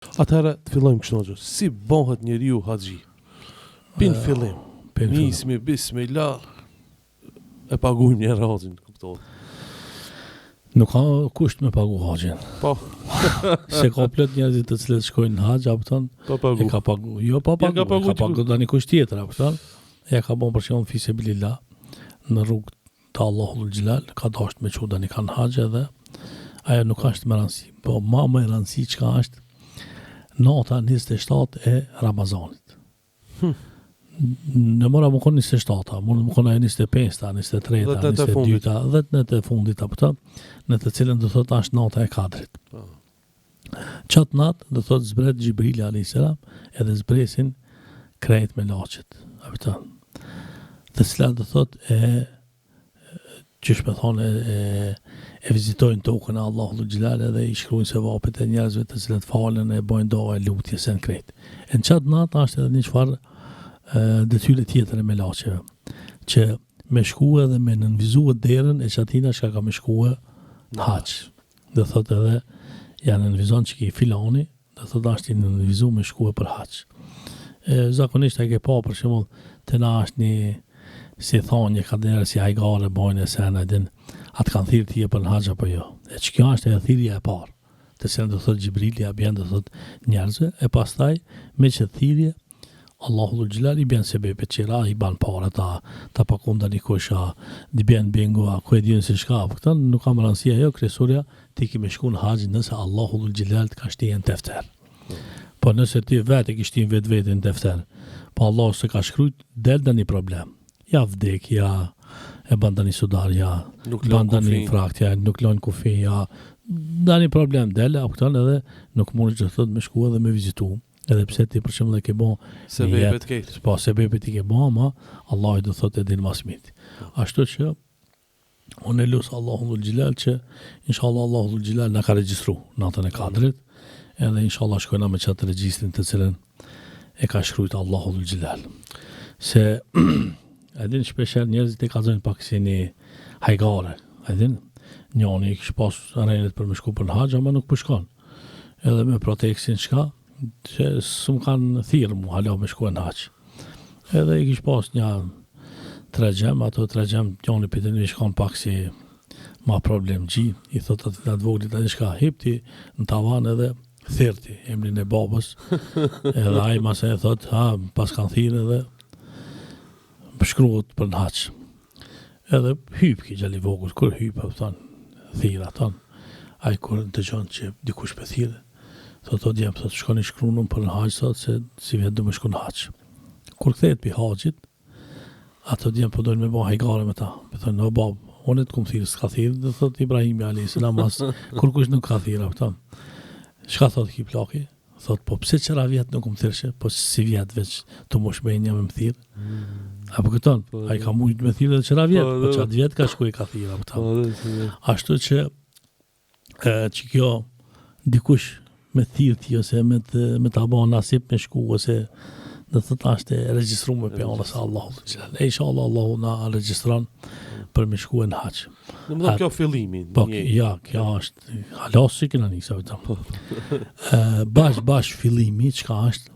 Atëherë të fillojmë kështu gjë. Si bëhet njeriu haxhi? Pin fillim. Nismi bismillah e paguajmë një haxhin, kuptohet. Nuk ka kusht me pagu haxhin. Po. Se ka plot njerëzit të cilët shkojnë në haxh, apo thon, e ka pagu. Jo, pa pagu. Ka pagu tani kusht tjetër, apo thon. Ja ka bën për shembull fisabilillah në rrugë të Allahut Xhelal, ka dashur me çu tani kanë haxh edhe ajo nuk është më rëndësi, po më e rëndësi çka është nota 27 e Ramazanit. Në mora më konë 27, më konë 25, 23, 22, 10 në të fundit, apo të, në të cilën do thot është nota e kadrit. Qatë natë do thot zbret Gjibrili a.s. edhe zbresin krejt me laqet, apo të, të cilat do thot qysh me thonë e vizitojnë tokën e Allahut Xhelal edhe i shkruajnë sevapet e njerëzve të cilët falen e bojnë dua e lutje se në krejt. E në qatë natë është edhe një çfarë detyre tjetër e me laqeve, që me shkue dhe me nënvizue derën e qatina shka ka me shkue në haç. Dhe thot edhe, janë nënvizon që ki filani, dhe thot ashtë i nënvizu me shkue për haç. Zakonisht e ke pa, për shembull, të na është një, si thonje, ka dherë si hajgare bojnë e sena, atë kanë thirë tje për në haç apo jo. E që kjo është e thirja e parë, të se në dhe thot Gjibrili, a bjen dhe thot njerëzve, e pastaj, me që thirje, Allahu Xhelal i bjen sebebe qira, i ban para ta pakunda një kosha, di bjen bengua, ku e dinë se shka, këta nuk kam rëndësia jo, kresurja, ti ki me shku në haxh nëse Allahu Xhelal të ka shtijen tefter. Po nëse ti vetë ki shtijen vetë në tefter, po Allah se ka shkrujt, del da një problem. Ja vdek, ja e banda një sudar, ja banda një frakt, ja nuk lojnë kufi, ja da një problem del, a këtan edhe nuk mund që thot me shku edhe me vizitu. Edhe pse ti për shembull e ke bën sebebet këtë. Po sebebet i ke bën, ama Allah do thotë din më së miri. Ashtu që unë lut Allahun Xhelal që inshallah Allahu Xhelal na ka regjistru natën e kadrit, edhe inshallah shkojna me çat regjistrin të cilën e ka shkruajt Allahu Xhelal. Se edhin shpesh njerëzit e kallzojnë pak si një hajgare, edhin njëri kish pas rrenet për me shku për në haxh, ama nuk po shkon. Edhe me proteksin çka që së më kanë thirë mu halo me shkuen haç. Edhe i kish pas një tregjem, ato tregjem njëni për të një shkon pak si ma problem gji, i thot atë voglit atë shka hipti në tavan edhe thirti, emrin e babës, edhe aj mas e thot, pas kanë thirë edhe shkruat për në haç. Edhe hyp ki gjali voglit, kur hyp, thira, aj kur të gjonë që dikush për thirë, thot djem, thot shkoni shkrunën për në haxh, thot se si vjet du me shku në haxh. Kur kthehet pi haxhit, ato djem po dojnë me ba hajgare me ta. Me thonë, no bab, unë të kum thirë, s'ka thirë, dhe thot Ibrahimi a.s. As kur kush nuk ka thirë, apëta. Shka thot ki plaki? Thot, po pse qëra vjet nuk kum thirëshe, po si vjet veç të mosh me një me më thirë. Apo këton, a i ka mujt me thirë dhe qëra vjet, po qatë vjet ka shku i ka thirë, apëta. Ashtu që kjo dikush me thirti ose me ta bën nasip me shku ose do të thashë e regjistruar pe Allah sallallahu alaihi wasallam. Inshallah Allahu na regjistron për me shku në haxh. Domethënë kjo fillimi. Po ja, kjo është halasi që na nisa vetëm. Bash fillimi çka është?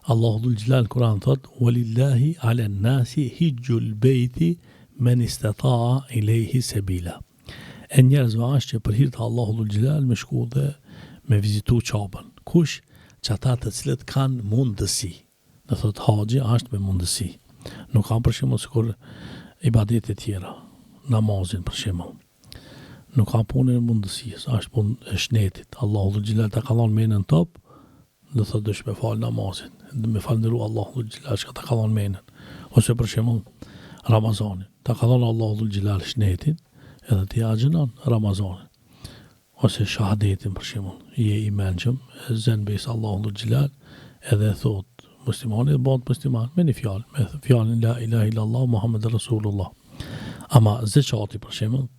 Allahu Xhelal Kur'an thot: "Walillahi 'ala an-nasi hijjul bayti man istata'a ilayhi sabila." E njerëzve është që për hir të Allahu Xhelal me shku dhe me vizitu qabën. Kush? Që ata të cilët kanë mundësi. Dhe thot haxhi është me mundësi. Nuk kanë për shembull sikur ibadetet tjera. Namazin për shembull. Nuk kanë punën e mundësisë, është punë e shnetit. Allahu Xhelal ta ka dhënë menën top, dhe thot dush me fal namazin. Dhe me falëndëru Allahu Xhelal që ta ka dhënë menën. Ose për shembull Ramazanin. Ta ka dhënë Allahu Xhelal shnetin, edhe ti agjenon Ramazanin. Ose shahadetin për shembull, je i mençëm, zën bes Allahu Xhelal, edhe thot muslimani bëhet musliman me një fjalë, me fjalën la ilaha illallah Muhammedur Rasulullah. Ama zekati për shembull,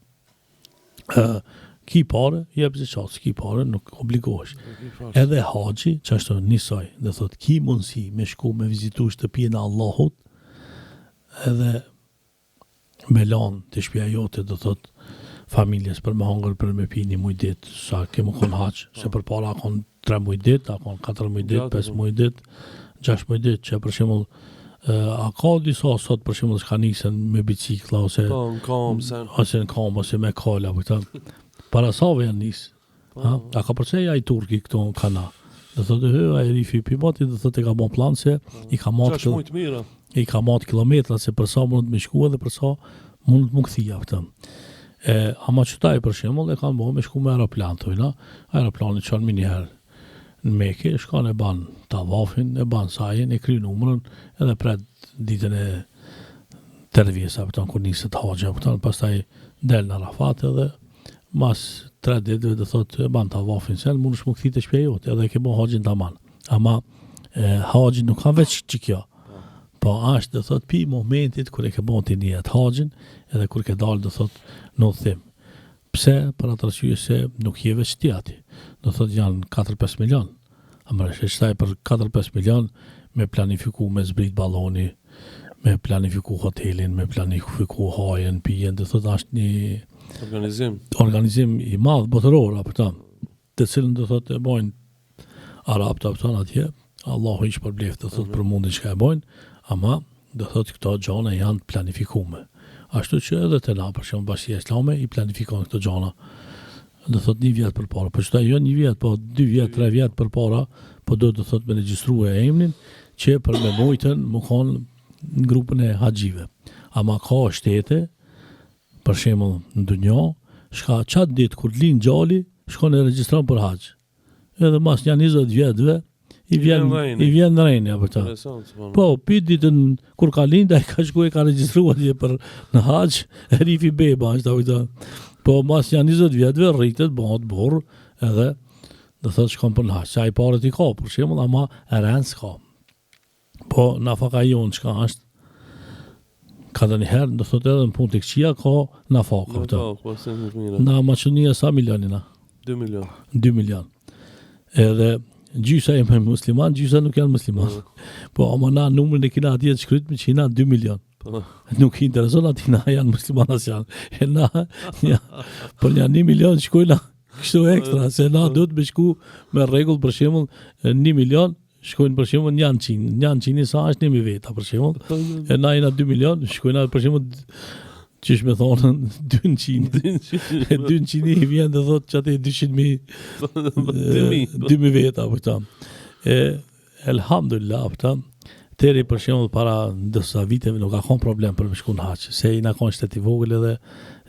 ki parë, jep zekat, ki parë nuk obligohesh. Edhe haxhi, çashtu nisoj, dhe thot ki mundsi me shku me vizitu shtëpinë e Allahut, edhe me lan të shtëpia jote, do thot familjes për me hangër për me pi një muj ditë, sa kemë konë haxh, se për para konë 3 muaj ditë, apo 4 muaj ditë, 5 muaj ditë, 6 muaj ditë, që për shembull a ka disa sot për shembull që nisen me bicikla ose në kam, ose me kala, kupton. Para sa vjen nis. Ha? A ka përse ai turki këtu në kana. Do thotë ai rifi pimoti, do thotë ka bon plan se i ka marrë i ka marrë kilometra se për sa mund të më shkua dhe për sa mund të më kthija këtë. Ama qëtaj për shembull e kanë bërë me shku me aeroplan thojna. Aeroplani çon më një herë në Mekë, shkon e ban tavafin, e ban sajin, e kry numrën, edhe pret ditën e tervisa, kur niset haxha, pastaj del në Arafat edhe mas 3 ditëve do thotë e ban tavafin sen, mundesh më kthit të shtëpia jote, edhe ke bën haxhin tamam. Ama haxhi nuk ka veç çikjo. Po është do thotë pi momentit kur e ke bën ti niyet haxhin, edhe kur ke dalë do thotë në udhim. Pse? Për atë arsye se nuk je veç ti aty. Do thotë janë 4-5 milion. Ama është për 4-5 milion me planifiku me zbrit balloni, me planifiku hotelin, me planifiku hajën, pijen, do thotë është një organizim i madh botëror apo të cilën do thotë e bojnë arabët apo atje. Allahu hiç përbleft do thotë për mundin që e bojnë, ama do thotë këto gjëra janë planifikuar. Ashtu që edhe të na për shembull Bashkia Islame i planifikon këto gjëra. Do thotë 1 vjet përpara, po çdo jo 1 vjet, po 2 vjet, 3 vjet përpara, po do të thotë me regjistruar emrin që për me mujtën më kanë në grupin e haxhive. Ama ka shtete për shembull në dunjë, shka çat ditë kur lin gjali, shkon e regjistron për haxh. Edhe mas janë 20 vjetëve i vjen në rejnë apo ta. Po, pyet ditën kur ka lind ai ka shkuar e ka regjistruar atje për në haxh, rifi beba është apo. Po mas janë 20 vjetëve rritet bëhet burr edhe do thotë shkon për në haxh. Ai parët i ka për shembull, ama rënë s'ka. Po nafaka jon çka është ka dhe njëherë, do thotë edhe në punë të këqia ka nafaka. Na Maqedonia sa milionina? 2 milion. 2 milion. Edhe gjysa e me musliman, gjysa nuk janë musliman. Po, ama na numrin e kina atje të shkryt me që jina 2 milion. Nuk i intereson ati na janë musliman as janë. E na, për një 1 milion shkojna kështu ekstra, se na do të me shku me regull për shembull 1 milion, shkojnë për shembull 100 sa është 1.000 veta për shembull. E na jena 2 milion, shkojna për shembull qysh me thonë 200 i vjen dhe thotë që atë 200.000 veta për ta. Elhamdulillah për ta, teri për shembull para disa viteve nuk ka kon problem për me shku në haxh, se i na kon shtet i vogël edhe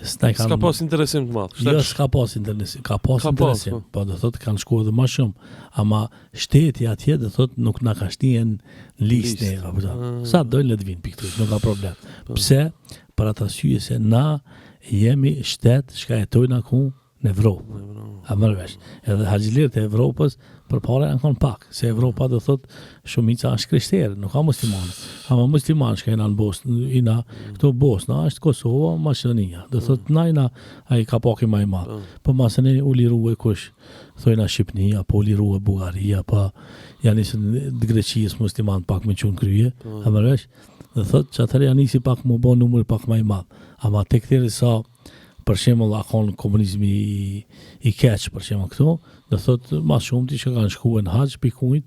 s'ka pas interesim të madh. Jo, s'ka pas interesim, ka pas interesim, po do thotë kanë shkuar edhe më shumë, ama shteti atje do thotë nuk na ka shtien në listë apo ta. Sa dojnë le të vinë pikë, nuk ka problem. Pse? Për atë arsye se na jemi shtet që jetojnë ku në Evropë. A mërvesh. Edhe haxhilirët e Evropës përpara janë kon pak, se Evropa do thotë shumica është krishterë, nuk ka muslimanë. Ama muslimanë që janë në Bosnë, ina këto Bosna është Kosova, Maqedonia. Do thotë na ai ka pak më i madh. Po masën e u lirue kush thojna Shqipnia, po u lirue Bullgaria, po janë në Greqisë musliman pak më çun krye. A mërvesh. Dhe thotë që atëre janë nisi pak më bon numër pak më i madh. Ama tek theri sa për shembull akon komunizmi i keq për shembull këtu, do thotë më shumë ti që kanë shkuar në haxh pikujt,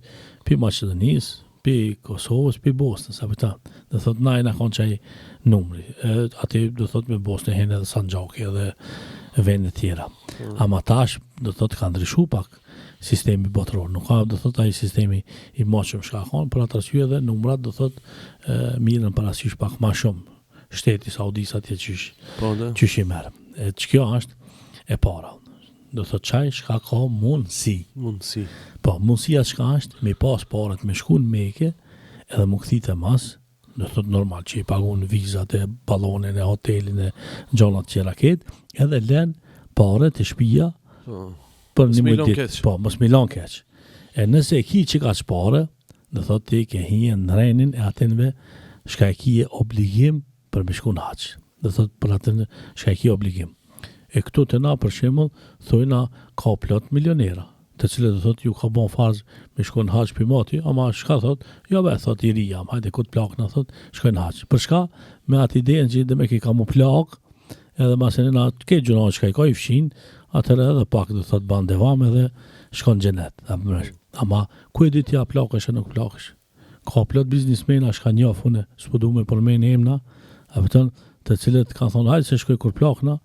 pi Maqedonisë, pi Kosovës, pi Bosnës, apo ta. Do thotë na kon çaj numri. Aty do thotë me Bosnën hen edhe Sanxhaki edhe vende tjera. Ama tash do thotë ka ndryshuar pak sistemi botëror. Nuk ka do thotë ai sistemi i moshëm që ka qenë, për atë arsye edhe numrat do thotë mirën parasysh pak më shumë. Shteti Saudis atje qysh i merr. Kjo është e para. Do thotë çaj çka ka mundsi. Po, mundësia çka është me pas parat me shku në Mekë edhe më kthite mas, do thotë normal që i pagun vizat e ballonin e hotelin e gjonat që raket, edhe lën parat e shtëpia për një muaj ditë. Po, mos me lën keq. E nëse e ki që ka çpare, do thotë ti ke hien në rrenin e atinve shka e ki obligim për me shku në haxh. Do thotë për atë shka e ki obligim. E këtu të na për shembull thojna ka plot milionera, të cilët do thotë ju ka bon farz me shku në haxh pimati, ama shka thotë, jo be thotë i ri jam, hajde ku të plak na thotë, shkoj në haxh. Për shka? Me atë idenë që dhe me ki ka mu plak, edhe masenina ke gjuna që ka i fshin, atëherë edhe pak do thot ban devam edhe shkon xhenet. Ama ku e di ti plakësh e nuk plakësh? Ka plot biznesmena shka njofune, s'po du me përmen emna, të cilët kanë thonë hajde se shkoj kur plakna,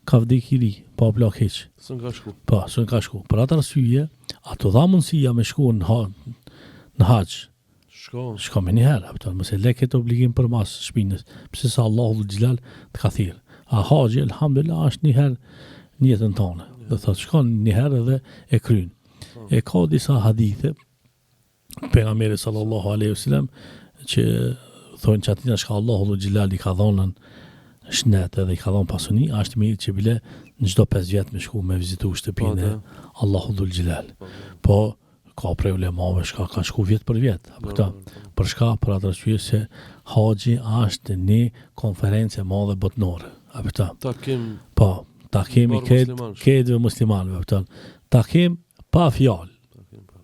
ka vdik i ri, pa plak hiq. Sën ka shku. Po, sën ka shku. Për atë arsye, ato dha mundësia me shku në haqë. Shko me njëherë, mëse leket obligim për mas shpinës, pëse sa Allahu Gjilal të ka thirë. A haqë, elhamdulillah, është njëherë njëtën tonë. Dhe thotë, shkon njëherë edhe e krynë. E ka disa hadithe, pejgamberi sallallahu alaihi wasallam, që thonë që atina shka Allahu Gjilal i ka dhonën shnet edhe i ka dhonë pasuni, është mirë që bile në çdo 5 vjetë me shku me vizitu shtëpinë e Allahu Dhul Gjilal. Po, ka prej ulemave shka kanë shku vjetë për vjetë. Për shka, për atë arsye se haxhi është një konferencë e madhe botnore. Takim. Po, takim i ketëve muslimanëve. Takim pa fjalë.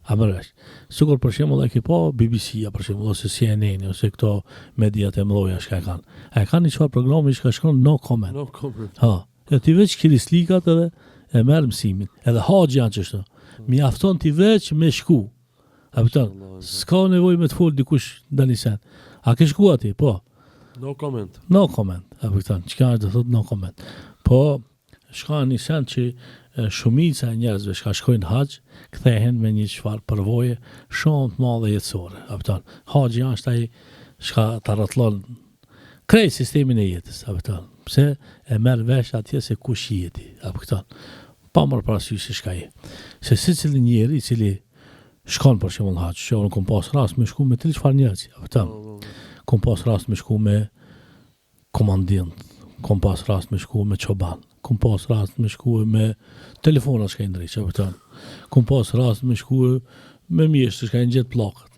A mërësh. Sigur për shembull e ki po BBC-a për shembull ose CNN ose këto mediat e mëdha shka kanë. A kanë një çfarë programi që ka shkon no comment. No comment. Ha, e ti veç kirislikat edhe e merr mësimin. Edhe haxhi janë çështë. Mjafton ti veç me shku. A kupton? S'ka nevojë me të fol dikush danisen. A ke shku aty? Po. No comment. No comment. A kupton? Çka do thot no comment. Po shka një sen që shumica e njerëzve që shkojnë haxh kthehen me një çfarë përvoje shumë të madhe jetësore. Haxhi është ai që ta rrotullon krejt sistemin e jetës, pse e merr vesh atje se kush jeti, pa marrë parasysh se çka je. Se secili njeri i cili shkon për shembull haxh, që unë kom pas rast me shku me të çfarë njerëz, kom pas rast me shku me komandant, kom pas rast me shku me çoban, kom pas rast me shku me telefona që ka ndrejtë, kom pas rast me shku me mjeshtë që ka gjetë pllakët.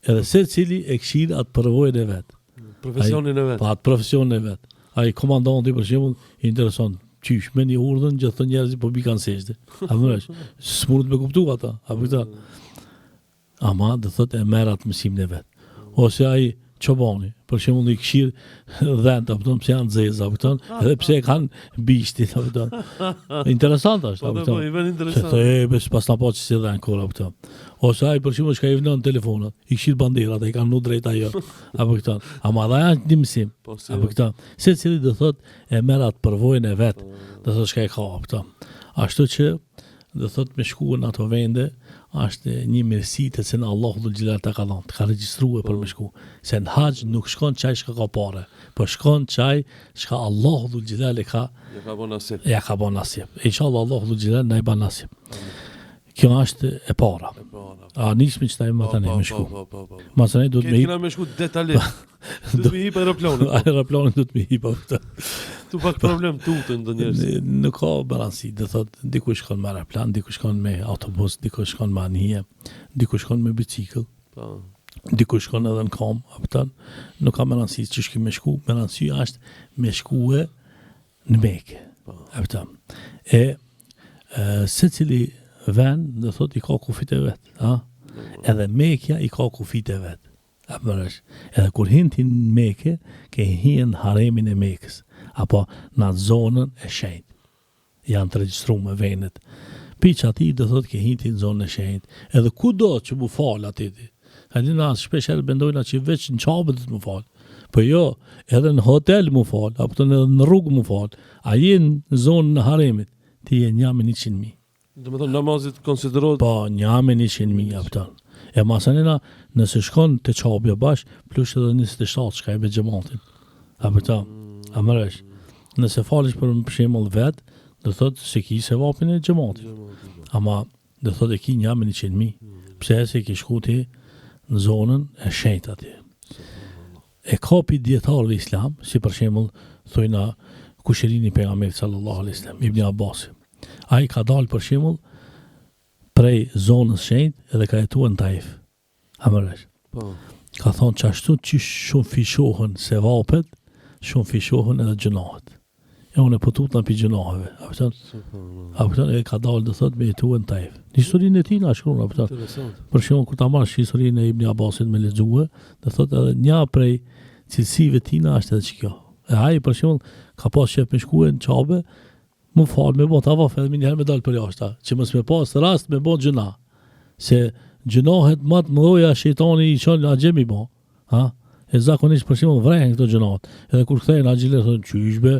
Edhe secili e këshir atë përvojën e vet. Profesionin e vet. Pa atë profesionin e vet. Ai komandanti për shembull i intereson qysh me një urdhën gjithë njerëzit po bikan sejdë. A mësh, s'mund me kuptu ata, a kupton? Ama do thotë e merr atë mësimin e vet. Ose ai çobani, për shembull i këshir dhënt, apo pse janë zeza, apo edhe pse e kanë bishti, apo interesant është, apo i vjen interesant. Se bes pas na po si dhën kur, apo ose ai për shembull që i vënë në telefonat, i këshir banderat, ai kanë në drejt ajo, apo këto. Ama dha janë një mësim, apo këto. Secili do thotë e merr atë përvojën e vet, do thotë çka e ka, apo. Ashtu që do thotë me shkuën ato vende është një mirësi të cilën Allahu Dhul Gjilal ta ka dhënë, të ka regjistruar për me shku. Se në haxh nuk shkon çaj që ka parë, por shkon çaj që Allahu Dhul Gjilal e ka bën nasib. Ja ka bën nasib. Inshallah Allahu Dhul Gjilal na i bën nasib. Kjo është e para. A nismi që ta e më tani me shku. Ma të ne du të me hip. Kena me shku detalisht. Du të me hip aeroplanin. Aeroplanin du të me hip. Tu pak problem tutën të njerëz. Nuk ka balansi, do thot dikush shkon me aeroplan, dikush shkon me autobus, dikush shkon me anije, dikush shkon me bicikëll. Po. Dikush shkon edhe në kam, apëtan. Nuk ka balansi që shkim me shku, balansi është me shkue në Mekë. Apëtan. Secili vend, do thot i ka kufit e vet, ha? Edhe Mekja i ka kufit e vet. Edhe kur hinti në Mekë, ke hin haremin e Mekës, apo në atë zonën e shenjtë. Janë të regjistruar me vendet. Piç ati do thot ke hinti në zonën e shenjtë. Edhe kudo që mu fal aty. Hadi na shpesh herë mendojnë që veç në çabë do të mu fal. Po jo, edhe në hotel mu fal, apo në rrugë mu fal. A je në zonën e haremit, ti je 100.000. Do të thonë namazit konsiderohet po 1.100.000 apëtan. E masanina nëse shkon të qabja bash, plus edhe 27 shka e me gjematin. Apëtan, a mërësh. Nëse falish për shembull vet, do thotë se ki se vapin e gjematit. Ama do thotë e ki 1.100.000. Pse se ki shkuti në zonën e shenjtë atje. E kapi dietarëve islam, si për shembull thojna kushërini pejgamberit sallallahu alaihi wasallam, Ibn Abbas. Ai ka dalë për shembull prej zonës shenjtë edhe ka jetuar në Taif. A mëresh? Po. Ka thonë që ashtu që shumë fishohen se vapet, shumë fishohen edhe gjënahet. E unë e pëtut në pi gjënaheve. Apëton e ka dalë dhe thot me jetuar në Taif. Në historinë e ti në shkruan, apëton. Për shembull kur ta marrësh historinë e Ibn Abbasit me lexuar, dhe thot edhe një prej cilësive tina është edhe kjo. E ai për shembull ka pas shef me shkuën në Çabe, më fal me bot avaf edhe një herë me dal për jashtë, që mos me pas rast me bot gjuna. Se gjënohet më të mëdha shejtani I çon agjemi bo. Ha? E zakonisht për shembull vrejnë këto gjënat. Edhe kur kthehen agjilet thonë çysh be,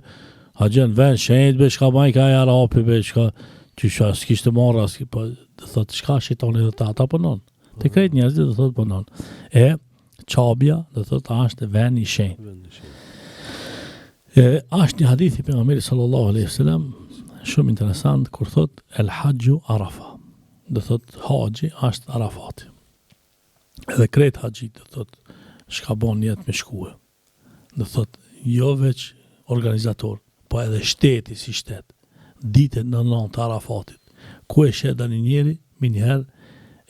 agjen vën shenjt be, çka bën ka ja rapi be, çka çysh s'kishte marrë as, po do thotë çka shejtani do ta punon. Te krejt njerëzit do thotë punon. E Çabja do thotë është vend I shenjtë. Është një hadith I pejgamberit sallallahu alaihi wasallam shumë interesant kur thotë el hajju arafa. Do thotë haxhi është Arafati. Edhe krejt haxhit do thotë shka bon jetë me shkue. Do thotë jo veç organizator, po edhe shteti si shtet. Ditën në 9 të Arafatit. Ku e shet një njeri, minjëherë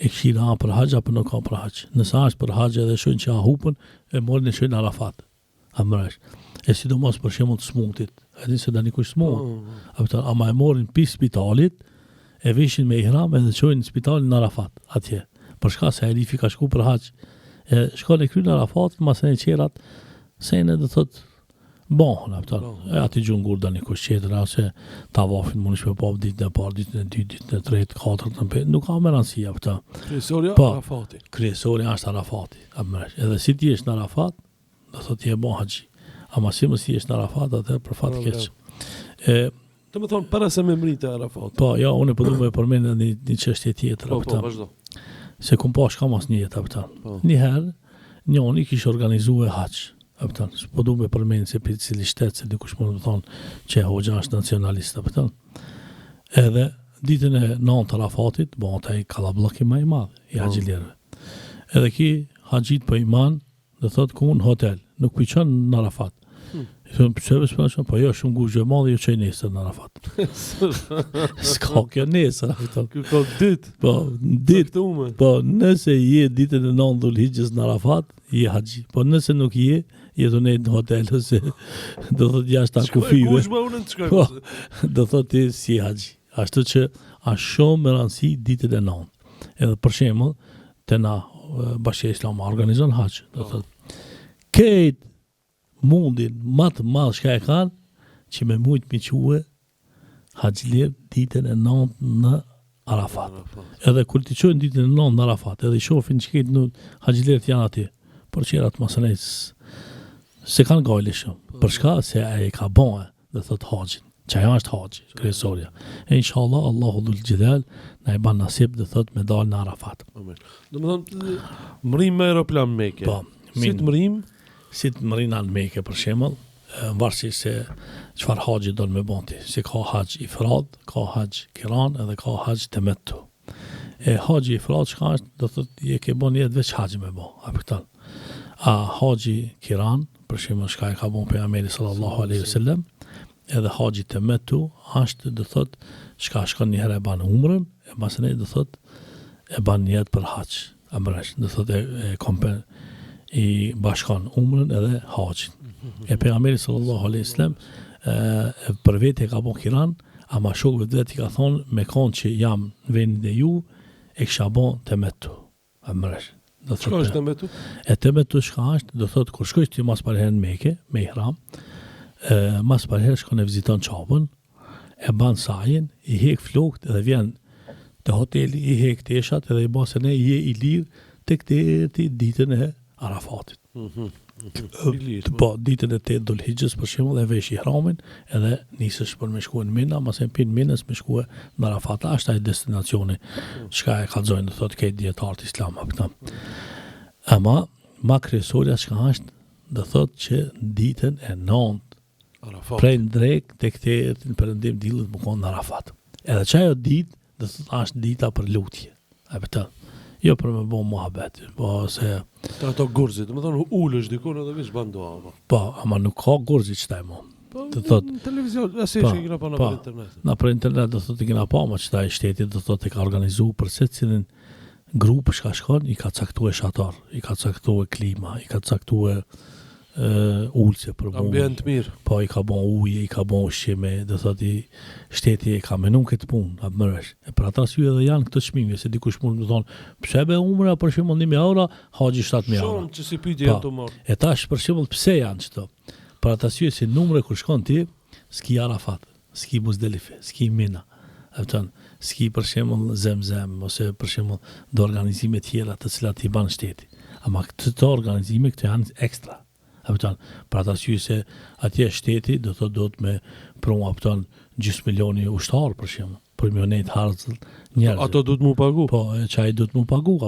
e këshira a për haqë apo nuk ka për haqë. Nësa është për haqë edhe shojnë që a hupën, e morin e shojnë Arafat. A mërësh. E sidomos për shembull të smutit. E di se da një kush smut. Ama e morin pi spitalit, e vishin me ihram edhe shojnë spitalin në Arafat. Atje. Për shka se Elifi ka shku për haqë. E shkon e kryen Arafatit, masën e qerat, se në dhe thot bahën, e ati gjun gurda një kush qeter, ose tavafin mund shme pop ditën e parë, ditën e 2, ditën e 3, 4, 5, nuk ka më rëndësi, Kryesorja Arafati. Kryesorja është Arafati, edhe si ti është në Arafat, do thot je bon haxhi, ama si mos ti është në Arafat, atë për fat keq. Të më thonë, para se me mritë Arafat. Po, ja, unë po du me përmendë një çështje tjetër, vazhdo. Se kum pa shka mas një jetë, një herë, njoni kishë organizue haxh, po du me përmenë se për cili shtetë, se dikush mund të thonë që hoxha është nacionalist, edhe ditën e 9 të Arafatit, bo ata I kallabllëki më I madh I haxhilerëve. Edhe ki haxhit po iman, dhe thotë ku në hotel, nuk piqon në Arafat. I thonë, pëse besë po jo, shumë guxhe madhe, jo që I nesër në Arafat. S'ka kjo nesër, Kjo ka ditë. Po, ditë. Po, nëse je ditën e 9 Dhulhijhes në Arafat, je haxhi. Po nëse nuk je të nejtë në hotel, ose do thotë jashtë akufive. Po, do thotë ti si haxhi. Ashtu që është shumë me rëndësi ditën e 9. Edhe për shembull, te na Bashkia Islame organizon haxh, do thotë këtë mundin më të madh që e kanë që me mujt mi quhe haxhiler ditën e 9 në Arafat. Edhe kur ti çojnë ditën e 9 në Arafat, edhe I shohin që këtë në haxhilerët janë atje, por qerat masanejt se kanë gajle shumë. Për shka se e ka bon dhe thot haxhin. Që ajo është haxhi, kryesorja. E inshallah Allahu dhul xhelal na I ban nasib dhe thot me dal në Arafat. Do të thonë mrim me aeroplan Mekë. Po, si të mrim? Si të mrina në Mekë për shembull, varësisht se çfarë haxhi do me bonti. Si ka haxh ifrad, ka haxh kiran edhe ka haxh tamattu. E haxhi ifrad çka është, do thot je ke bon jetë veç haxhi me bo. A haxhi kiran, për shembull çka e ka bon pejgamberi sallallahu alaihi wasallam, edhe haxhi tamattu është do thot çka shkon një herë e ban umrën, e pastaj do thot e ban jetë për haxh. Amrash, do thot I bashkan umrën edhe haxhin. E pejgamberi sallallahu alaihi wasallam për vetë ka bon kiran, ama shokëve vetë I ka thonë me konë që jam në vendin e ju, e kisha bon tamattu. Amrash. Çka është tamattu? E tamattu çka është, do thotë kur shkoj ti mas parë në Mekë me ihram, mas parë shkon e viziton Çabën, e ban sajin, I hek flokët edhe vjen te hoteli, I hek teshat edhe I bën se ne je I lirë tek ti ditën e Arafatit. Po, ditën e 8 Dhulhijhes për shembull e vesh ihramin edhe nisesh për me shkuar në Mina, mos e pin Minës me shkuar në Arafat. Është ai destinacioni çka e kallzojnë do thotë këtë dietar të Islam apo. Ama ma kryesorja çka është, do thotë që ditën e 9 Arafat. Prej drek tek te në perëndim dillit më kon në Arafat. Edhe çajo ditë do thotë është dita për lutje. Apo jo për me bo muhabet, po se... Ato gurzit, do të thonë ulësh dikun edhe veç ban dua. Po, ama nuk ka gurzit qëtaj mo. Po, në televizion, asë që kina pa në për internet. Na për internet do thotë kina pa, ma qëtaj shtetit do thotë ka organizu për se cilin grupë shka shkon, I ka caktu e shatar, I ka caktu e klima, I ka caktu e ullëse për bu. Ambient mirë. Po, I ka bon uje, I ka bon ushqime, do thotë shteti e ka menun këtë punë, apë mërësh. E për ata sy edhe janë këtë çmime, se dikush mund të thonë, pse be umra për shembull 1.000 euro, haxhi 7.000 euro. Shumë që si pyetje janë të marrë. E tash për shembull pse janë këto? për atë arsye se numre kur shkon ti, s'ki Arafat, s'ki Muzdelife, s'ki Mina. S'ki për shembull Zemzem ose për shembull do organizime tjera të cilat i ban shteti. Ama këto organizime këto janë ekstra. Për atë arsye se atje shteti do të me promu gjysmë milioni ushtar për shembull, për milionet harxh njerëz. Ato duhet mu pagu. Po, çaj duhet mu pagu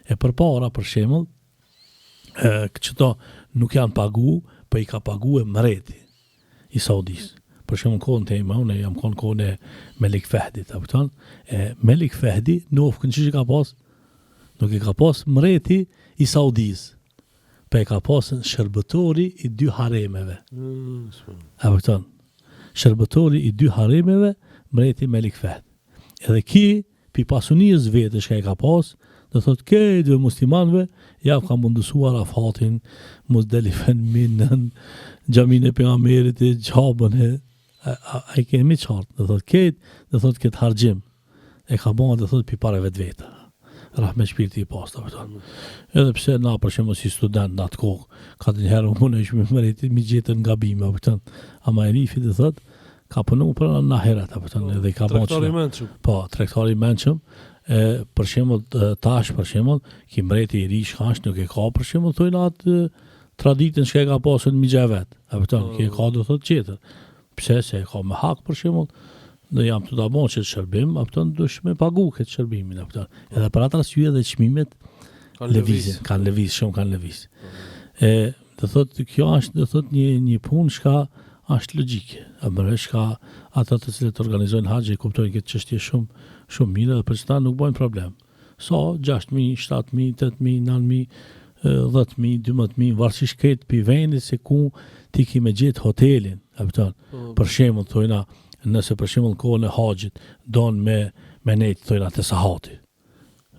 E përpara për shembull, këto nuk janë pagu, po i ka pagu e mreti i Saudis. Për shembull kohën tema, unë jam kohën e Melik Fehdit, Melik Fehdi nuk çish ka pas, nuk i ka pas mreti i Saudis. Po e ka pas shërbëtori i 2 haremeve. Shërbëtori i 2 haremeve, mreti Melik Fehd. Edhe ki, pi pasunisë vetë që e ka pas, do thot këtë muslimanëve ja ka mundësuar Arafatin, Muzdelifen, Minën, xhamin e pejgamberit, xhabën e ai kemi qartë, do thot këtë harxhim e ka bën do thot pi parave të veta. Rahme shpirti i pastë Edhe pse na për shembull si student në atë kohë, ka të njëherë unë ishme mëretit mi gjetën gabime, ama Erifi do thot ka punu për në ahiret, edhe i ka bën. Tregtari i mençëm. Po, tregtari i mençëm. Për shembull tash për shembull ki mbreti i ri shkash nuk e ka për shembull thonë atë traditën që e ka pasur në Mixhevet. Ki e ka do thot tjetër. Pse se e ka me hak për shembull, ne jam të dabon që të shërbim, dush me pagu këtë shërbimin, Edhe për atë arsye dhe çmimet kanë lëviz, shumë kanë lëviz. Do thot kjo është do thot një punë që është logjike. Ka ata të cilët organizojnë haxhi kuptojnë këtë çështje shumë mirë dhe për çfarë nuk bëjnë problem. 6.000, 7.000, 8.000, 9.000, 10.000, 12.000, varësisht këtë pi vendit se ku ti ki me gjetë hotelin, për shembull thojna, nëse për shembull kohën e haxhit don me nejt thojna te sahati.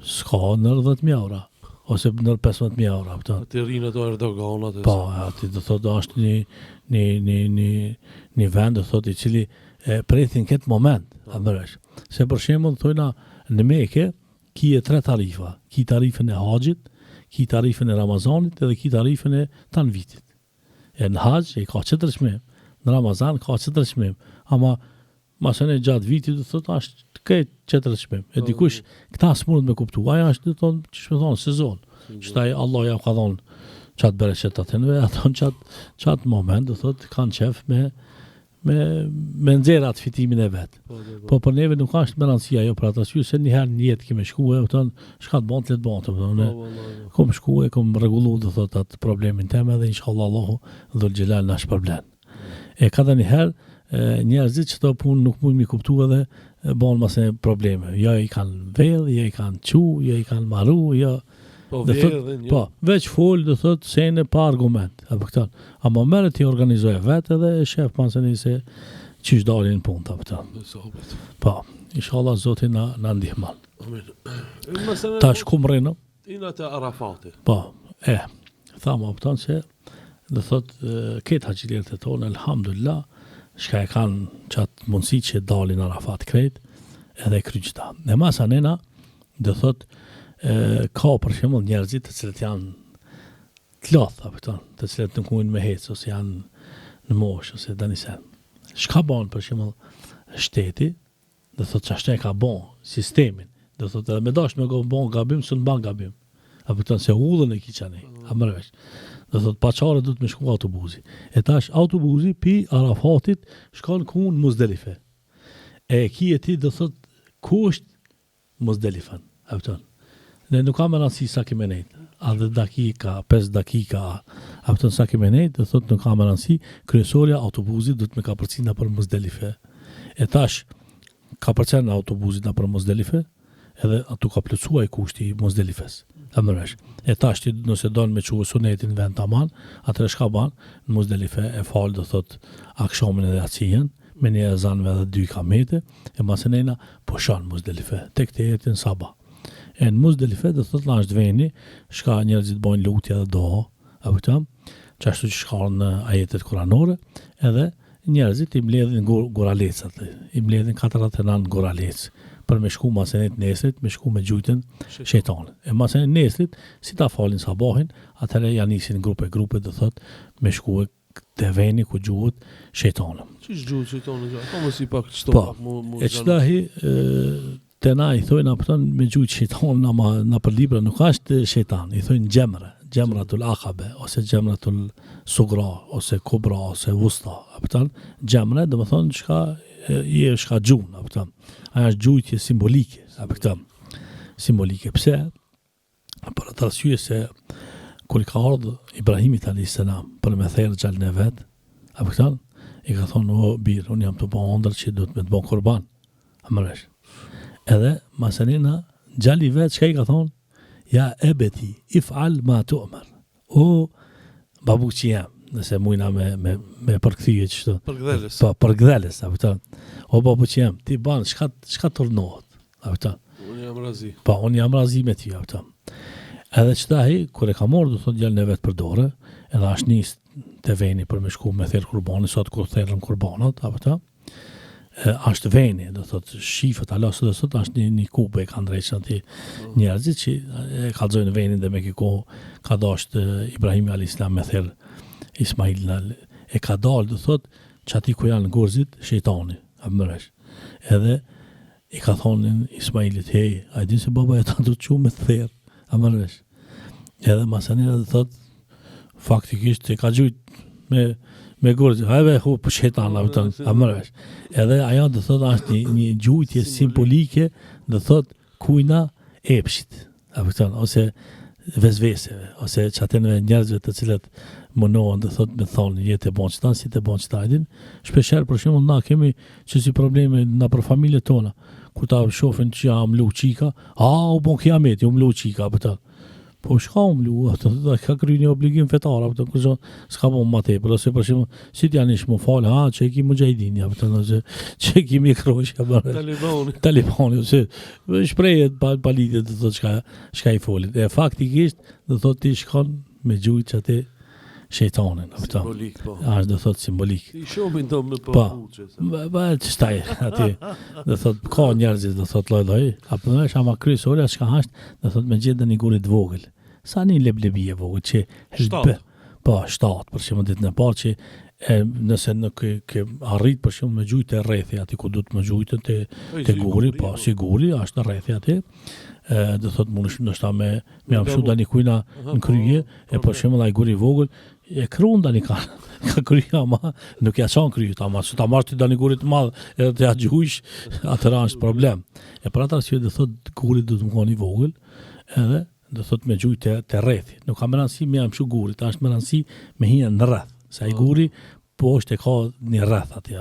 S'ka në 10.000 euro ose në 15.000 euro, Ti rinë ato Erdoganat. Po, aty do thotë është një vend do thotë i cili pretin këtë moment, Se për shembull thojna në Mekë ki 3 tarifa, ki tarifën e haxhit, ki tarifën e Ramazanit edhe ki tarifën e tanvitit. Në haxh ka 4 çmim, në Ramazan ka 4 çmim, ama masën e gjatë vitit do thotë është këtë 4 çmim. E dikush këta s'mund me kuptu, aja është do thonë ç'më thon sezon. Çtaj Allah ja ka dhon çat bereqet atëve, ato çat moment do thotë kanë qef me nxjerr atë fitimin e vet. Po për neve nuk është më rëndësia ajo për atë arsye se një herë në jetë kemë shkuar, shka të bën, le të bën, Kom shkuar, kom rregulluar do thotë atë problemin tim edhe inshallah Allahu dhul xhelal na shpërblen. Ka një herë njerëzit që to punë nuk mund mi kuptu edhe bën mëse probleme. Ja i kanë vell, ja i kanë ja i kanë marru, ja Po, veç fol do thot se në pa argument, ama merret ti organizoj vetë edhe e shef pasani se çish dalin punë Po, inshallah Zoti na ndihmon. Amin. Tash ku mreno? Ina te Arafati. Po, thamë se do thot këtë haxhilët e tonë elhamdulillah, shka e kanë çat mundësi që dalin Arafat krejt edhe kryqta. Në masa nena do thot ka për shembull njerëzit të cilët janë të lodhë, të cilët nuk mundin me hecë ose janë në moshë ose dani sen. Çka bën për shembull shteti, do thotë çashtë e ka bën sistemin, do thotë edhe me dash me bën gabim, s'u bën gabim. Se udhën e kiçani, amërvesh. Do thotë paçare duhet me shku autobusi. E tash autobusi pi Arafatit shkon ku në Muzdelife. Ti do thotë kusht Muzdelifan, Ne nuk kam rëndësi sa keme nejt. A 10 dakika, 5 dakika, sa keme nejt, do thot nuk kam rëndësi, kryesorja autobusit do të me ka përcina për Muzdelife. E tash, ka përcina autobusit na për Muzdelife, edhe atu ka plëcua i kushti i Muzdelifes. E tash ti nëse donë me quë sunetin vend të aman, atër e shka ban, në Muzdelife e falë do thot akshomin edhe acijen, me një ezanve edhe 2 kamete, e masenena poshan Muzdelife, tek të jetin sabah. Në Muzdelife do thot la është veni, shka njerëzit bojnë lutja dhe doha, qashtu që shkarën në ajetet kuranore, edhe njerëzit i mbledhin guralecat, i mbledhin 49 guralec, për me shku masenet nesrit, me shku me gjujtën shejtanit. E masenet nesrit, si ta falin sabahin, atëre janë isin grupe, do thot, me shku te veni ku gjuhet shejtani. Çish gjuhet shejtani gjatë? Po mos I pak çto Po, pak mu. e çdahi te na I thojnë apëton me gjuhë shejtan na për libra nuk është shejtan, I thojnë gjemratul akabe, ose gjemratul sugra, ose kubra, ose wusta, apëton gjemre, dhe më thonë shka gjuhën, apëton. Aja është gjujtje simbolike, apëton. Simbolike. Pse? Për atë arsye se kur I ka ardhë Ibrahimit a.s. për me therë gjallën e vetë, apëton, I ka thonë, o birë, unë jam të po ndër që do të me të bo kurban, amëresh. Edhe masanina gjalli vetë çka I ka thonë ja ebeti if'al ma tu'mar o babuqi jam nëse mujna me përkthyje çto Përgdheles. po përgdheles apo o babuqi jam ti ban çka turnohet apo Unë jam razi. po unë jam razi me ty apo edhe çtahi kur e ka marrë do thotë gjallën e vet për dorë edhe as nis te veni për me shku me therr kurbanin sot kur therrën kurbanat apo është veni, do thotë shifët Allah sot do thotë është një kube e kanë drejtë aty njerëzit që e kallzojnë venin dhe me këko ka dashur Ibrahim alayhis salam me therr Ismail e ka dalë do thotë çati ku janë gorzit shejtani amëresh edhe I ka thonë Ismailit hey a di se baba e ta do të çu me therr amëresh edhe masanera do thotë faktikisht e ka gjujt me gurë, hajve hu për shejtan amëresh. Edhe ajo do thotë është një gjujtje simbolike, do thotë kujna epshit, ose vezveseve, ose çatënve njerëzve të cilët munohen do thotë me thonë jetë e bon qëta, si të bon qëtajtin. Shpesher për shembull na kemi që si probleme na për familjet tona, kur ta shohin që jam lu qika, u bon kiameti, mlu qika apo po shka mlu, ka kry një obligim fetar, kërë s'ka po më tepër, ose për shembull si t'janë ish më falë, që e ki mujahidini, që e ki mikrosh, Talibani, ose shprejet palitit, do thotë shka I folit. E faktikisht, do thotë ti shkon me gjujt që ati shejtanin, simbolik, po. Është do thotë simbolik. I shohin do me Po, ç'staj aty. Do thotë ka njerëzit do thotë lloj, apo është ama kryesorja çka është, do thotë me gjetën një gurit vogël. Sa një leblebi e vogël që po 7 për shembull ditën e parë që nëse nuk ke arrit për shembull me gjujtë rrethi aty ku duhet me gjujtën te guri, po siguri është rrethi aty. Do thotë mundesh ndoshta me amshu tani kujna në krye e për shembull ai guri I vogël e krun tani ka krye ama nuk ja çon kryet ama se ta marrë ti tani guri të madh edhe të ja gjujsh atëra është problem. E për atë arsye do thotë guri do të mkon I vogël edhe do thotë me gjujtë te rrethi. Nuk ka më rëndësi me amshu gurit, është më rëndësi me hija në rreth. Sa I guri poshtë e ka një rreth aty,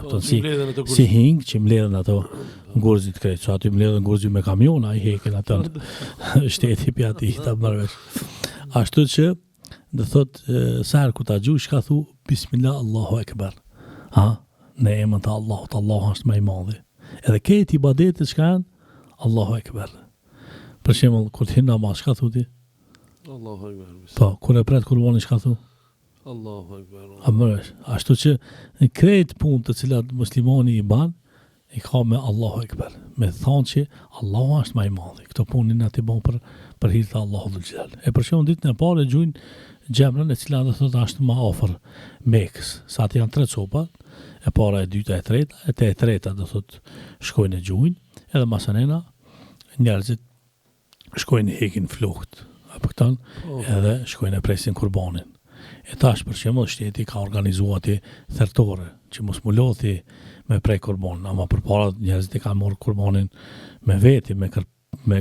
si hing që mbledhen ato ngurzit krejt, so aty mbledhen ngurzit me kamiona, I heken atë shteti pi aty ta marrësh. Ashtu që do thotë sa herë ku ta gjush ka thu bismillah Allahu akbar. Në emrin të Allahut, Allahu është më I madhi. Edhe këtë ibadetet që kanë Allahu akbar. Për shembull kur të hin namaz çka thotë? Allahu akbar. Po, kur e pret kurbanin çka thotë? Allahu akbar. Amëresh, ashtu që në krejt punë të cilat muslimani I ban, I ka me Allahu akbar. Me thonë që Allahu është më I madhi. Këto punin aty bën për hir të Allahut dhul xhelal. E për shembull ditën e parë gjujnë gjemrën e cila do thotë është më afër Mekës. Sa aty janë 3 copa, e para, e dyta, e treta, e treta do thotë shkojnë e gjujnë, edhe masanena njerëzit shkojnë hekin flokt, apo këtan, edhe shkojnë e presin kurbanin. E tash për shembull shteti ka organizuar aty thertore, që mos mu lodhi me prej kurbanin, ama përpara njerëzit e kanë marrë kurbanin me veti, me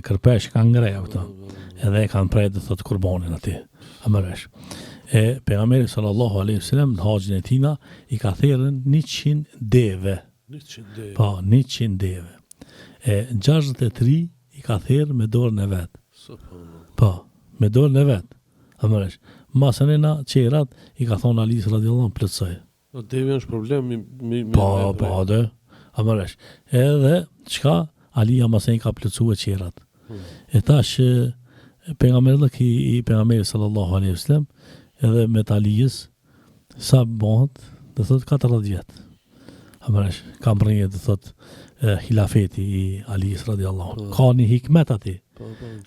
kërpesh kanë ngreja këta. Edhe e kanë prej do thotë kurbanin aty. Amëresh. E pejgamberi sallallahu alaihi wasallam në haxhin e tina I ka therrën 100 deve. 100 deve. Po, 100 deve. E 63 I ka therrë me dorën e vet. Po, me dorën e vet. Amëresh. Masanena qerat I ka thonë Alis radiallahu anhu plotësoj. Deve është problem Po, dhe. Amëresh. Edhe çka Alia masen ka plotësuar qerat. E tash pejgamberi pejgamberi sallallahu alaihi wasallam edhe me Alijës sa bëhet, do thotë 40 vjet. Amëresh, kam rënë do thotë hilafeti I Alijës radiallahu anhu. Ka një hikmet aty.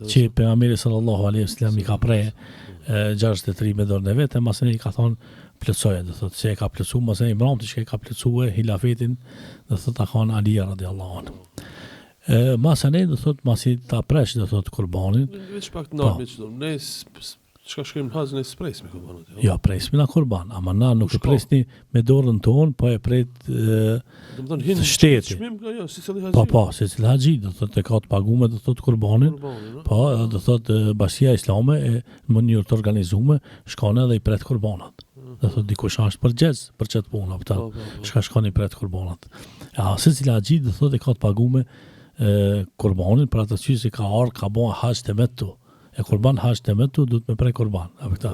Që pejgamberi sallallahu alaihi wasallam I ka prej 63 me dorën e vet, e masën I ka thonë plotësoje, do thotë se e ka plotësuar mos e Imran që e ka plotësuar hilafetin, do thotë akon Ali radiallahu anhu. Masane do thotë masi ta presh do thotë kurbanin. Veç pak të nërmi që do, ne çka shkojmë haz ne spres me kurbanat. Jo, presmi na kurban, ama na nuk e presni me dorën tonë, po e pret Domethënë hin shteti. Çmim jo, si cili haxhi. Po, se cili haxhi do thotë ka të paguar do thotë kurbanin. Po, do thotë Bashkia Islame në mënyrë të organizuar shkon edhe i pret kurbanat. Do thotë dikush është për xhez, për çet punë apo shkon i pret kurbanat. Ja, se cili haxhi do thotë ka të paguar kurbanin për atë që ka ardhur ka bën haxh temetu. E kurban haxh temetu do të me prej kurban, apo këta.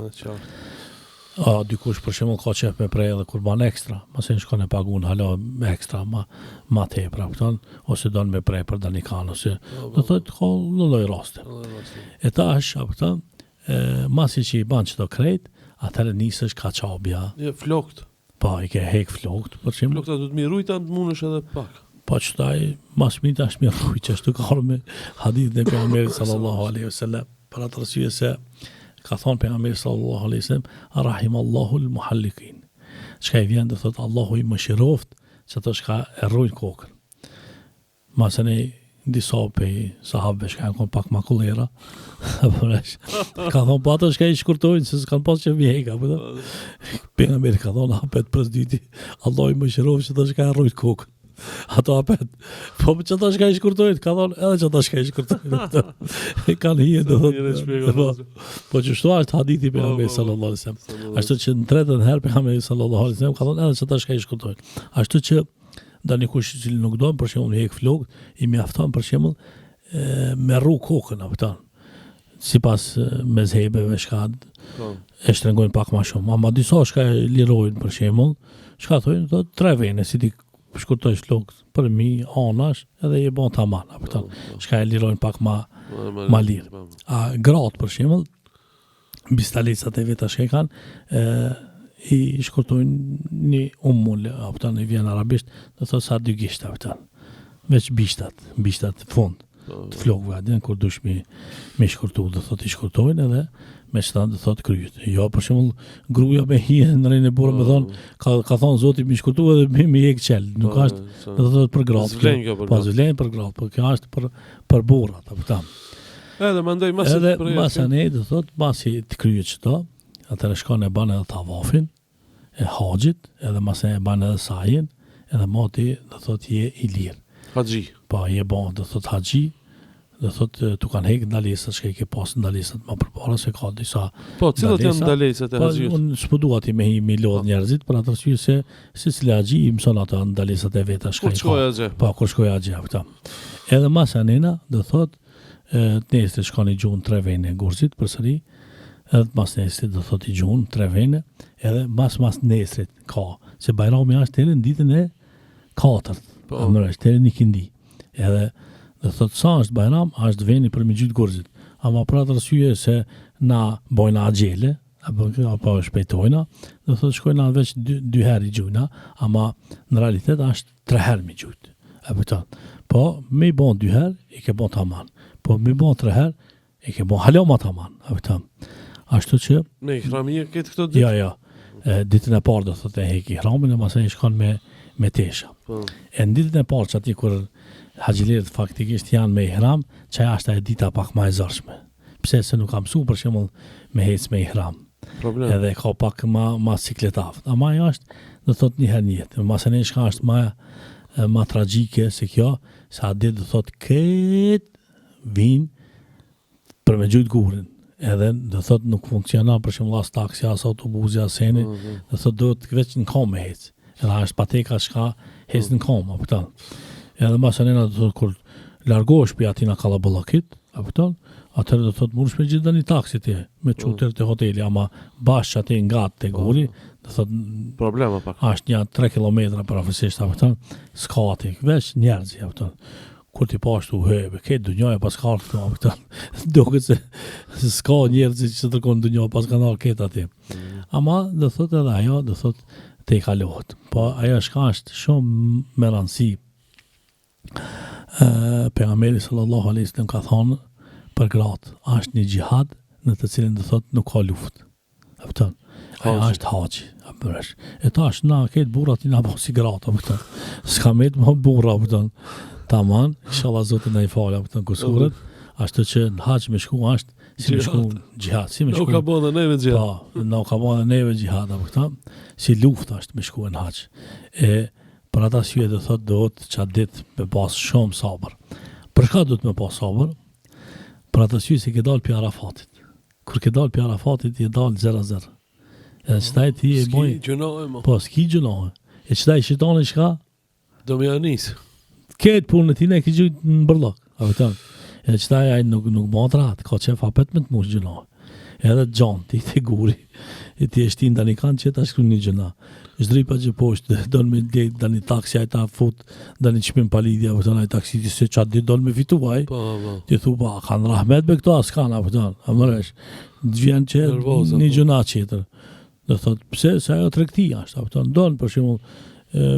Dikush për shembull ka qef me prej edhe kurban ekstra, mos e shkon e pagun hala me ekstra, ma tepër, kupton, ose don me prej për danikan ose do thotë ka lloj raste. E tash, apo këta, masi që i ban çdo krejt, atëherë nisesh kaçabja. Ja, flokt. Po, i ke hek flokt, për shembull. Flokta do të mirujta, të mundesh edhe pak. Po çtaj, mas mita është mirë që ashtu ka me hadithin e pejgamberit sallallahu alaihi wasallam. Për atë arsye se ka thonë pejgamberi sallallahu alaihi wasallam, rahimallahu al-muhalliqin. Çka i vjen do thotë Allahu i mëshiroft se ato shka e rrojnë kokën. Masane disa pe sahabë shka kanë pak makullera. Ka thonë po ato shka i shkurtojnë se s'kan pas që mjeka, po. Pejgamberi ka thonë hapet presdyti, Allahu i mëshiroft se ato shka e rrojnë kokën. Ato apet, po që ta shka i shkurtojnë, ka thonë edhe që ta shka i shkurtojnë. Kanë hije, do thotë. Po që shtu ashtë hadithi pejgamberi sallallahu alaihi wasallam. Ashtu që në tretën herë pejgamberi sallallahu alaihi wasallam ka thonë edhe që ta shka i shkurtojnë. Ashtu që dikush që nuk do, për shembull hek flok, i mjafton për shembull me rru kokën apo tan. Sipas mezhebeve shka e shtrëngojnë pak më shumë. Ama disa shka e lirojnë për shembull, shka thonë do 3 vene si ti shkurtoj flok për mi, anash, edhe i bon taman, apo tan. Shka e lirojnë pak ma lirë. A gratë për shembull, bistalecat e veta që kanë, i shkurtojnë një umull, apo tan, i vjen arabisht, do thotë sa 2 gisht, apo tan. Veç bishtat fund të flokëve, adin kur dush mi shkurtu, do thotë i shkurtojnë edhe me çfarë do thotë kryet. Jo, për shembull, gruaja me hije në rrën e burrë më thon, ka thon Zoti më shkurtu edhe më jek qel. Nuk është, do thotë për gratë. Po zvlen për gratë, po kjo është për burrat, apo tam. Edhe mandej masi për edhe masane do thotë masi të kryet çdo, atëherë shkon e bën edhe tavafin e haxhit, edhe masi e bën edhe sajin, edhe moti do thotë je i lirë. Haxhi. Po je bon, do thotë haxhi. Do thotë tu kanë hek ndalesat që i ke pas ndalesat më përpara se ka disa. Po, cilat janë ndalesat e haxhit? Po, unë s'po dua ti me lodh njerëzit për atë arsye se secili haxhi i mëson ato ndalesat e veta kur shkoj haxhi. Po, kur shkoj haxhi apo. Edhe masanena do thotë nesër shkoni gjun 3 vene Gurzit përsëri. Edhe mas nesrit do thotë i gjun 3 vene, edhe mas nesrit ka se Bajrami është deri në ditën e 4. Po, është deri në Kindi. Edhe do thotë sa është Bajram, është veni për me gjytë Gurzit. Ama për atë arsye se na bojna agjele, apo shpejtojna, do thotë shkojna veç 2 herë i gjujna, ama në realitet është 3 herë me gjytë. Po, me i bon 2 herë, i ke bon taman. Po, me i bon 3 herë, i ke bon haloma taman. Ashtu që... Me ihrami e këtë këto ditë? Ja. Ditën e parë do thotë e hek ihramin, ama se i shkon me tesha. E në ditën e parë që ati kur haxhilirët faktikisht janë me ihram, që është e dita pak ma e zërshme. Pse se nuk kam su për shembull me hec me ihram. Problem. Edhe ka pak ma sikletaft. Ama ajo është, do thot një herë njetë. Masane shka është ma tragjike se kjo, sa ditë do thot këtë vinë për me gjujtë gurin. Edhe do thot nuk funksionon për shembull as taksi, as autobusi, as seni, do thot do të veç në kom me hec. Edhe është pateka shka hec në kom, apo tan. Edhe masanena do thotë kur largohesh për atina kallaballakit, apo ton, atëherë do thotë mundesh me gjithë një taksi ti me çuter te hoteli, ama bash aty nga te guri, do thotë problema pak. Është një 3 kilometra parafisisht, apo ton, s'ka aty veç njerëz, apo ton. Kur ti pashtu hebe, këtë dunjoja pas ka ardhur, apo ton. Duket se s'ka njerëz që tërkon dunjoja pas kanë ardhur këtë aty. Ama do thotë edhe ajo, do thotë te kalohet. Po ajo shka është shumë me rëndësi. Pejgamberi sallallahu alaihi wasallam ka thonë për gratë, është një xhihad në të cilin do thotë nuk ka luftë. Kupton? Ajo është haxhi, apo është. E tash na këtë burrat i na bën si gratë, kupton? S'ka më të burra, kupton? Tamam, inshallah Zoti na I falë, kupton kusuret. Ashtu që në haxh me shku është si me shku xhihad, si me shku. Nuk ka bën neve xhihad. Po, nuk ka bën neve xhihad, kupton? Si luftë është me shku në haxh. E për ata syje do thotë do të çat ditë me pas shumë sabër. Për çka do të me pas sabër? Për ata syje se ke dal pi Arafatit. Kur ke dal pi Arafatit je dal 0-0. E çtaj ti e boj. Po, s'ki gjunohe. E çtaj shitoni çka? Do më anis. Këtë punë ti ne ke gjë në bërllok. A vëtan. E çtaj ai nuk modrat, ka çef hapet me të mush gjunohe. Edhe John ti te guri. E ti e shtin tani kanë që ta shkruan një gjëna. Zdripa që poshtë, don me det tani taksi ai ta fut, tani çmim palidhja, vëtan ai taksisti se çat dit don me fituaj. Po. Ti thu pa kanë rahmet me këto askan, vëtan. A mëresh. Vjen që një gjëna tjetër. Do thot pse se ajo tregtia është, kupton? Don për shembull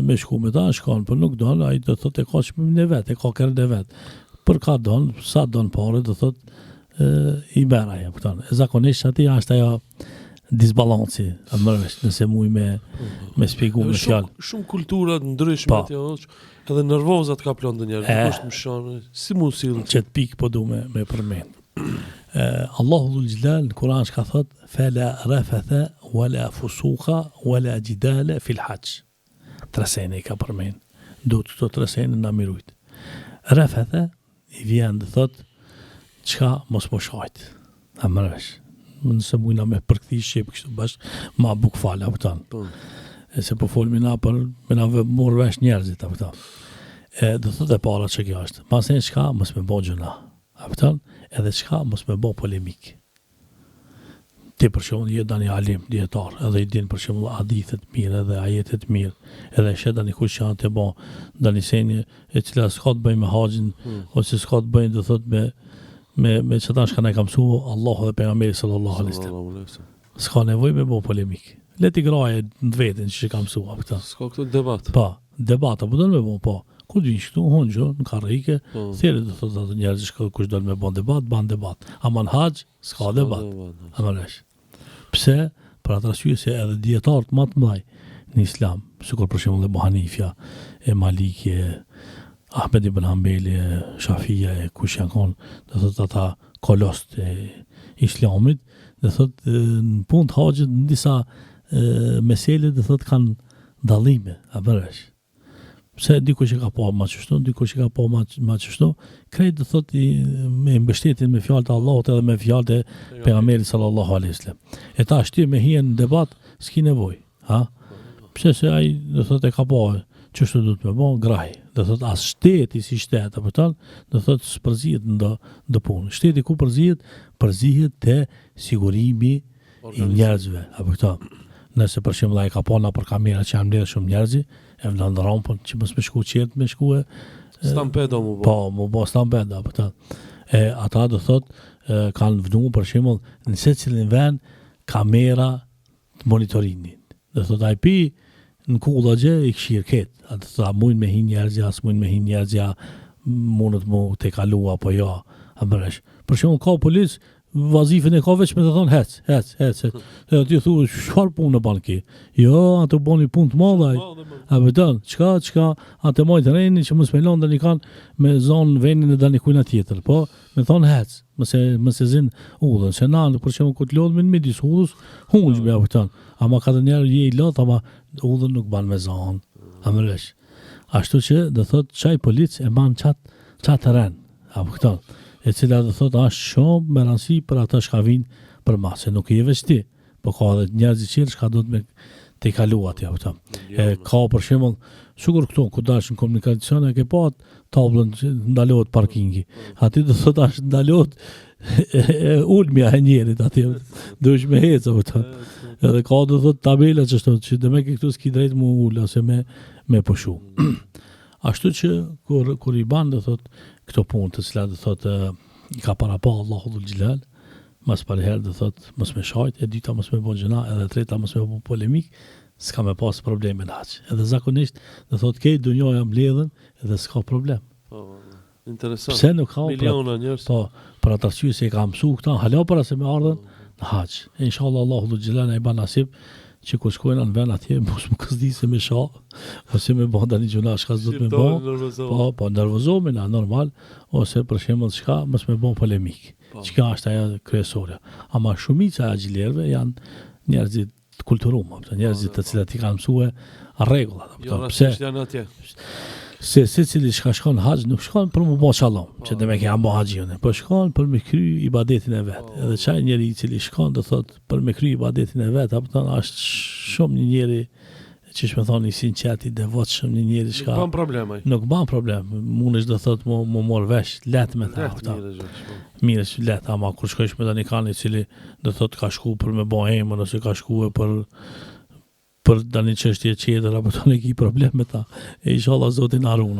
me shku me ta shkon, por nuk don, ai do thot e ka çmimin e vet, e ka kërën e vet. Për ka don, sa don parë, do thot I bën ajo, kupton? Zakonisht aty është ajo disbalanci, a mëresh, nëse muj me shpjegu me fjalë. Shumë kultura të ndryshme aty është, edhe nervozat ka plan ndonjëherë, kush më shon, si mu sill. Çet pik po du me përmend. Allahu dhul Jalal në Kur'an ka thot fala rafatha wala fusuqa wala jidala fil hajj. Trasene ka përmend. Do të trasene na mirujt. Rafatha I vjen dhe thot çka mos më shajt. A mëresh. Nëse mujna me përkthi shqip kështu bash ma buk fala kupton. E se po folmi na për me na mor vesh njerëzit apo. Do thot e para çka kjo është. Pastaj çka mos më bëj gjëna. Kupton? Edhe çka mos më bë polemik. Ti për shembull je tani alim dietar, edhe I din për shembull hadithe të mirë edhe ajete të mirë, edhe she tani kush janë të bë, tani seni e cila s'ka të bëjë me haxhin ose s'ka të bëjë do thot me çfarë shka na ka mësuar Allahu dhe pejgamberi sallallahu alaihi wasallam. S'ka nevojë me bë polemik. Le ti graje në vetën që ka mësuar këtë. S'ka këtu debat. Po, debat apo do të më po. Kur di këtu honjë në karrike, thjesht do thotë ato njerëz që kush do me bën debat. Aman haxh s'ka debat. Amalesh. Pse? Për atë arsye se edhe dietarët më të mëdhej në Islam, sikur për shembull Abu Hanifa, Maliki, Ahmed ibn Hanbali, Shafia, kush janë kon, do thotë ata kolost e Islamit, do thotë në punë të haxhit në disa mesele do thotë kanë dallime, apo pse dikush e ka pa më çështu, dikush e ka pa më çështu, krejt do thotë me mbështetjen me fjalët e Allahut edhe me fjalët e pejgamberit sallallahu alaihi wasallam. E tash ti me hien në debat s'ki nevojë, ha? Pse se ai do thotë e ka pa çështu do të më bën graj. Do thotë as shteti si shtet apo tal, do thotë s'përzihet në punë. Shteti ku përzihet te sigurimi I njerëzve apo këto. Nëse për shembull ai ka pa na për kamera që janë mbledhur shumë njerëz, e vlan rampën që mos më shku qert me shkuë stampedo mu bë. Po, mu bë stampedo apo ta. Ata do thot kanë vënë për shembull në secilin vend kamera të monitorimit. Do thot ai pi në kulla gjë I kshirket. Atë sa mund me hin njerëz, as mund me hin njerëz, mund të mu te kalu apo jo. A bëresh. Për shembull ka policë vazifën e ka veç me të thonë hec. E ti thu, çfarë punë bën ki? Jo, ato bëni punë të madhe. A vëdon, çka atë moj treni që mos me lënë tani kanë me zonë vendin e tani kujna tjetër, po me thonë hec, mos e zin udhën, se na për shembull ku të lodh me midis udhës, hunj me vëton. Ama ka të njerë je I lot, ama udhën nuk ban me zonë. A më lesh. Ashtu që do thotë çaj policë e ban çat terren. A vëton. E cila do thotë është shumë me rëndësi për ata që vinë për masë, nuk I veç ti, po ka edhe njerëz I tjerë që do të me te kalu atje apo. Ka për shembull, sigur këtu ku dash në komunikacion e ke pa tablën që ndalohet parkingi. Aty do thotë është ndalohet ulmja e njerit atje, duhesh me ecë apo. Edhe ka do thotë tabela që do me këtu s'ki drejt mu ul ose me pushu. Ashtu që kur I ban do thotë këto punë të cilat do thotë I ka para pa Allahu dhul Jalal, mas për herë do thotë mos me shajt, e dyta mos me bën gjëna, edhe treta mos me bën polemik, s'ka me pas probleme në haç. Edhe zakonisht do thotë ke dunjoja mbledhen edhe s'ka problem. Po, interesant. Pse nuk ka miliona njerëz. Po, për atë arsye se ka mësu këta, hala para se me ardhen, në haqë. Inshallah Allahu Dhul Gjelal na i ban nasib që kur shkojnë në vend atje mos më këzdise me sha, ose me bë tani gjuna shka s'do të më bë. Po nervozohemi na normal, ose për shembull çka mos më bën polemik. Çka është ajo kryesorja. Ama shumica e agjilerëve janë njerëzit të kulturuar, njerëzit të cilët i kanë mësuar rregullat. Pse janë atje? Se cili shkon haxh nuk shkon për më bë shalom, që dhe me ke ambo haxhiun, po shkon për me kry ibadetin e vet. Edhe çaj njeri i cili shkon do thot për me kry ibadetin e vet, apo thon është shumë një njeri që më thoni i sinqert, i devotshëm, një njeri shka nuk ban problem. Mundesh do thot më mor vesh let me ta. Mirë, let, ama kur shkojsh me tani kanë i cili do thot ka shku për me bë emër ose ka shkuar për tani çështje tjetër apo tani ki problem me ta. E inshallah Zoti na ruan.